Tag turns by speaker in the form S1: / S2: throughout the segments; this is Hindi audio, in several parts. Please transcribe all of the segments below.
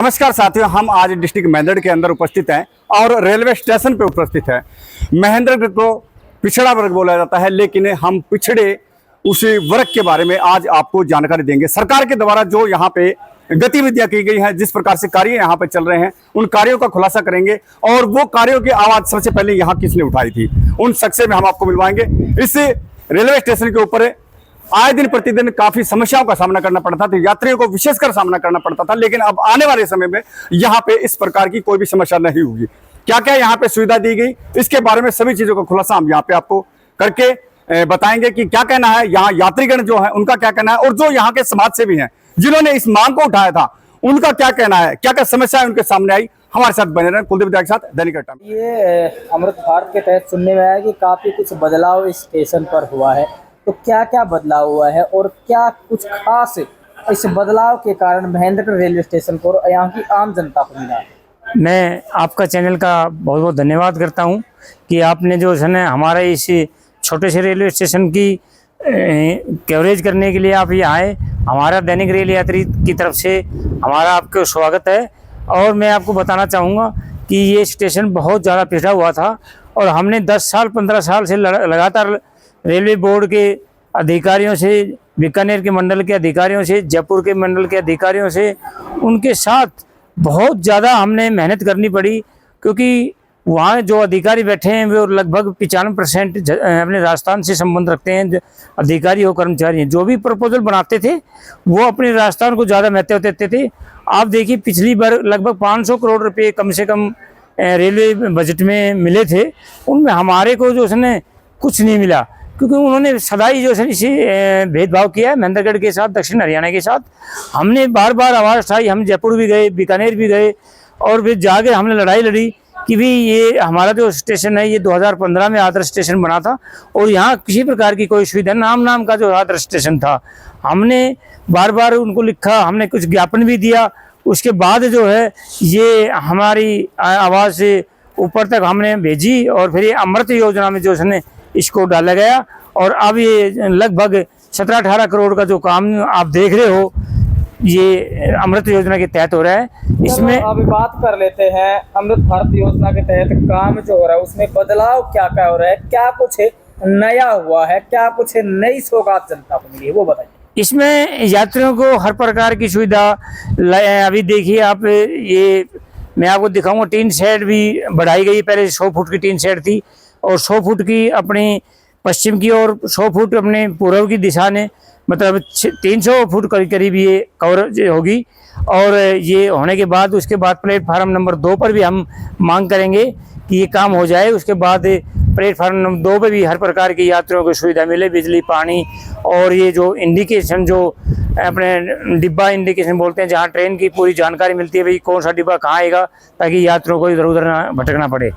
S1: नमस्कार साथियों, हम आज डिस्ट्रिक्ट मेंढर के अंदर उपस्थित हैं और रेलवे स्टेशन पे उपस्थित हैं। महेंद्रगढ़ को पिछड़ा वर्ग बोला जाता है, लेकिन हम पिछड़े उसी वर्ग के बारे में आज आपको जानकारी देंगे। सरकार के द्वारा जो यहाँ पे गतिविधियां की गई हैं, जिस प्रकार से कार्य यहाँ पे चल रहे हैं, उन कार्यों का खुलासा करेंगे और वो कार्यों की आवाज सबसे पहले यहाँ किसने उठाई थी, उन शख्स में हम आपको मिलवाएंगे। इस रेलवे स्टेशन के ऊपर आए दिन प्रतिदिन काफी समस्याओं का सामना करना पड़ता था, यात्रियों को विशेषकर सामना करना पड़ता था, लेकिन अब आने वाले समय में यहाँ पे इस प्रकार की कोई भी समस्या नहीं होगी। क्या क्या यहाँ पे सुविधा दी गई, इसके बारे में सभी चीजों का खुलासा हम यहाँ पे आपको करके बताएंगे कि क्या कहना है यहाँ यात्रीगण जो है उनका क्या कहना है, और जो यहाँ के समाज सेवी हैं जिन्होंने इस मांग को उठाया था उनका क्या कहना है, क्या क्या समस्याएं उनके सामने आई। हमारे साथ बने रहे कुलदीप के साथ दैनिक टाइम।
S2: ये अमृत भारत के तहत सुनने में आया कि काफी कुछ बदलाव इस स्टेशन पर हुआ है, तो क्या क्या बदलाव हुआ है और क्या कुछ खास इस बदलाव के कारण महेंद्रगढ़ रेलवे स्टेशन को और यहाँ की आम जनता को मिला है।
S3: मैं आपका चैनल का बहुत बहुत धन्यवाद करता हूं कि आपने जो है ना हमारे इस छोटे से रेलवे स्टेशन की कवरेज करने के लिए आप ये आए। हमारा दैनिक रेल यात्री की तरफ से हमारा आपको स्वागत है। और मैं आपको बताना चाहूँगा कि ये स्टेशन बहुत ज़्यादा पिछड़ा हुआ था और हमने 10 साल 15 साल से लगातार रेलवे बोर्ड के अधिकारियों से, बीकानेर के मंडल के अधिकारियों से, जयपुर के मंडल के अधिकारियों से, उनके साथ बहुत ज़्यादा हमने मेहनत करनी पड़ी, क्योंकि वहाँ जो अधिकारी बैठे हैं वो लगभग 95% अपने राजस्थान से संबंध रखते हैं। अधिकारी हो कर्मचारी हैं, जो भी प्रपोजल बनाते थे वो अपने राजस्थान को ज़्यादा महत्व देते थे। आप देखिए पिछली बार लगभग 500 करोड़ रुपये कम से कम रेलवे बजट में मिले थे, उनमें हमारे को जो उसने कुछ नहीं मिला, क्योंकि उन्होंने सदाई जो है इसे भेदभाव किया है महेंद्रगढ़ के साथ, दक्षिण हरियाणा के साथ। हमने बार बार आवाज़ उठाई, हम जयपुर भी गए, बीकानेर भी गए और फिर जाके हमने लड़ाई लड़ी कि भी ये हमारा जो स्टेशन है ये 2015 में आदर्श स्टेशन बना था और यहाँ किसी प्रकार की कोई सुविधा, नाम का जो आदर्श स्टेशन था। हमने बार बार उनको लिखा, हमने कुछ ज्ञापन भी दिया। उसके बाद जो है ये हमारी आवाज़ से ऊपर तक हमने भेजी और फिर ये अमृत योजना में जो है इसको डाला गया और अब ये लगभग 17-18 करोड़ का जो काम आप देख रहे हो ये अमृत योजना के तहत हो रहा है। इसमें
S2: अभी बात कर लेते हैं अमृत भारत योजना के तहत काम जो हो रहा है उसमें बदलाव क्या क्या हो रहा है, क्या कुछ नया हुआ है, क्या कुछ नई सौगात जनता को मिली है, वो बताइए।
S3: इसमें यात्रियों को हर प्रकार की सुविधा अभी देखिए आप, ये मैं आपको दिखाऊंगा, टीन शेड भी बढ़ाई गई। पहले 100 फुट की टीन शेड थी और 100 फुट की अपनी पश्चिम की और 100 फुट अपने पूर्व की दिशा ने, मतलब 300 फुट करीब ये कवरेज होगी। और ये होने के बाद उसके बाद प्लेटफार्म नंबर 2 पर भी हम मांग करेंगे कि ये काम हो जाए। उसके बाद प्लेटफार्म नंबर 2 पर भी हर प्रकार की यात्रियों को सुविधा मिले, बिजली, पानी और ये जो इंडिकेशन, जो अपने डिब्बा इंडिकेशन बोलते हैं, जहाँ ट्रेन की पूरी जानकारी मिलती है भाई कौन सा डिब्बा कहाँ आएगा, ताकि यात्रियों को इधर उधर ना भटकना पड़े।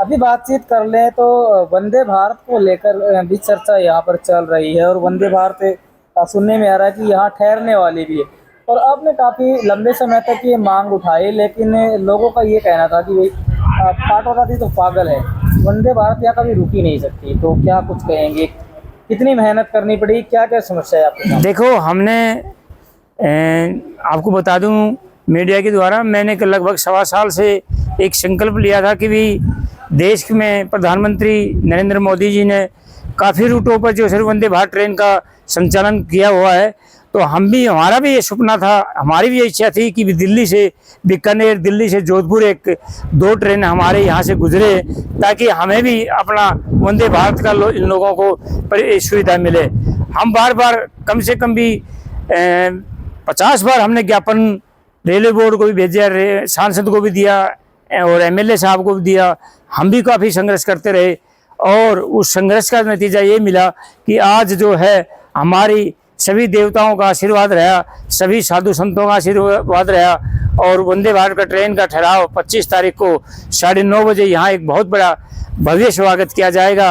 S2: अभी बातचीत कर लें तो वंदे भारत को लेकर भी चर्चा यहाँ पर चल रही है और वंदे भारत सुनने में आ रहा है कि यहाँ ठहरने वाली भी है। और आपने काफ़ी लंबे समय तक ये मांग उठाई, लेकिन लोगों का ये कहना था कि भाई पाटोदाती तो पागल है, वंदे भारत यहाँ कभी रुक ही नहीं सकती। तो क्या कुछ कहेंगे, कितनी मेहनत करनी पड़ी, क्या क्या समस्या है आपके साथ?
S3: देखो, हमने आपको बता दूं मीडिया के द्वारा, मैंने लगभग 1.25 साल से एक संकल्प लिया था कि भी देश में प्रधानमंत्री नरेंद्र मोदी जी ने काफ़ी रूटों पर जो है वंदे भारत ट्रेन का संचालन किया हुआ है, तो हमारा भी ये सपना था, हमारी भी ये इच्छा थी कि दिल्ली से बीकानेर, दिल्ली से जोधपुर 1-2 ट्रेन हमारे यहाँ से गुजरे, ताकि हमें भी अपना वंदे भारत का इन लोगों को सुविधा मिले। हम बार बार कम से कम भी 50 बार हमने ज्ञापन रेलवे बोर्ड को भी भेजा, सांसद को भी दिया और MLA साहब को भी दिया। हम भी काफ़ी संघर्ष करते रहे और उस संघर्ष का नतीजा ये मिला कि आज जो है हमारी सभी देवताओं का आशीर्वाद रहा, सभी साधु संतों का आशीर्वाद रहा और वंदे भारत का ट्रेन का ठहराव 25 तारीख को 9:30 बजे यहाँ एक बहुत बड़ा भव्य स्वागत किया जाएगा।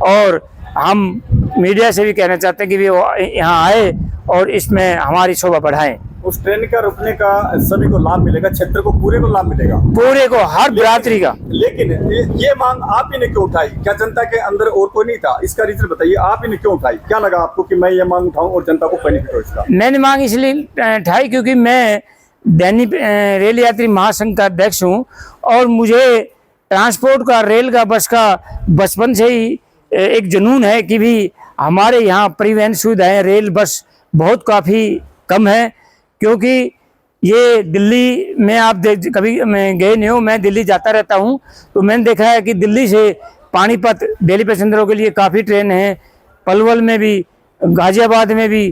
S3: और हम मीडिया से भी कहना चाहते हैं कि वे यहाँ आए और इसमें हमारी शोभा बढ़ाएं।
S1: उस ट्रेन का रुकने का सभी को लाभ मिलेगा, क्षेत्र को पूरे को लाभ मिलेगा,
S3: पूरे को, हर बिरादरी का।
S1: लेकिन ये मांग आप ही ने क्यों उठाई? क्या जनता के अंदर और कोई नहीं था? इसका रीजन बताइए, आप ही ने क्यों उठाई? क्या लगा आपको कि मैं ये मांग उठाऊं और जनता को बेनिफिट हो इसका?
S3: मैंने मांग इसलिए उठाई क्योंकि मैं दैनिक रेल यात्री महासंघ का अध्यक्ष हूँ और मुझे ट्रांसपोर्ट का, रेल का, बस का बचपन से ही एक जुनून है कि भी हमारे यहाँ परिवहन सुविधाएं रेल बस बहुत काफ़ी कम है। क्योंकि ये दिल्ली में आप कभी मैं गए नहीं हो, मैं दिल्ली जाता रहता हूँ, तो मैंने देखा है कि दिल्ली से पानीपत डेली पैसेंजरों के लिए काफ़ी ट्रेन है, पलवल में भी, गाजियाबाद में भी,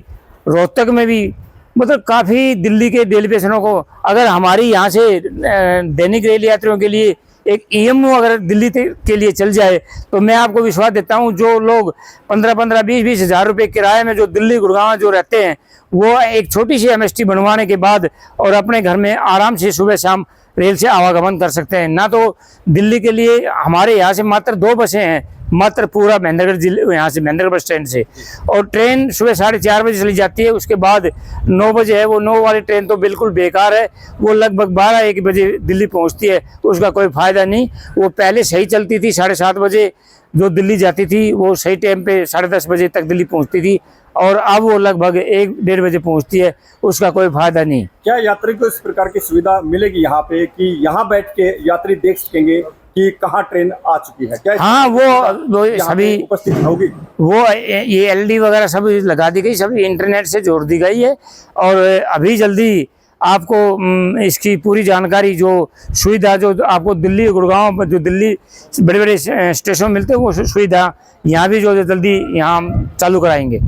S3: रोहतक में भी, मतलब काफ़ी दिल्ली के डेली पैसेंजरों को अगर हमारी यहाँ से दैनिक रेल यात्रियों के लिए एक ईएमयू अगर दिल्ली के लिए चल जाए तो मैं आपको विश्वास देता हूँ जो लोग 15-15, 20-20 हज़ार रुपये किराए में जो दिल्ली गुड़गांव जो रहते हैं वो एक छोटी सी एमएसटी बनवाने के बाद और अपने घर में आराम से सुबह शाम रेल से आवागमन कर सकते हैं। ना तो दिल्ली के लिए हमारे यहाँ से मात्र 2 बसें हैं, मात्र पूरा महेंद्रगढ़ जिले, यहाँ से महेंद्रगढ़ बस स्टैंड से, और ट्रेन सुबह 4:30 बजे चली जाती है। उसके बाद 9 बजे है, वो 9 वाली ट्रेन तो बिल्कुल बेकार है, वो लगभग 12-1 बजे दिल्ली पहुँचती है, उसका कोई फ़ायदा नहीं। वो पहले सही चलती थी, 7:30 बजे जो दिल्ली जाती थी वो सही टाइम पे 10:30 बजे तक दिल्ली पहुँचती थी, और अब वो लगभग 1-1.5 बजे पहुँचती है, उसका कोई फ़ायदा नहीं।
S1: क्या यात्री को इस प्रकार की सुविधा मिलेगी यहाँ पे कि यहाँ बैठ के यात्री देख सकेंगे कि कहाँ ट्रेन आ चुकी है? क्या
S3: हाँ, वो सभी
S1: उपस्थित होगी?
S3: वो ये एलईडी वगैरह सब लगा दी गई, सब इंटरनेट से जोड़ दी गई है, और अभी जल्दी आपको इसकी पूरी जानकारी, जो सुविधा जो आपको दिल्ली गुड़गांव जो दिल्ली बड़े बड़े स्टेशन मिलते हैं वो सुविधा यहाँ भी जो जल्दी यहाँ चालू कराएंगे।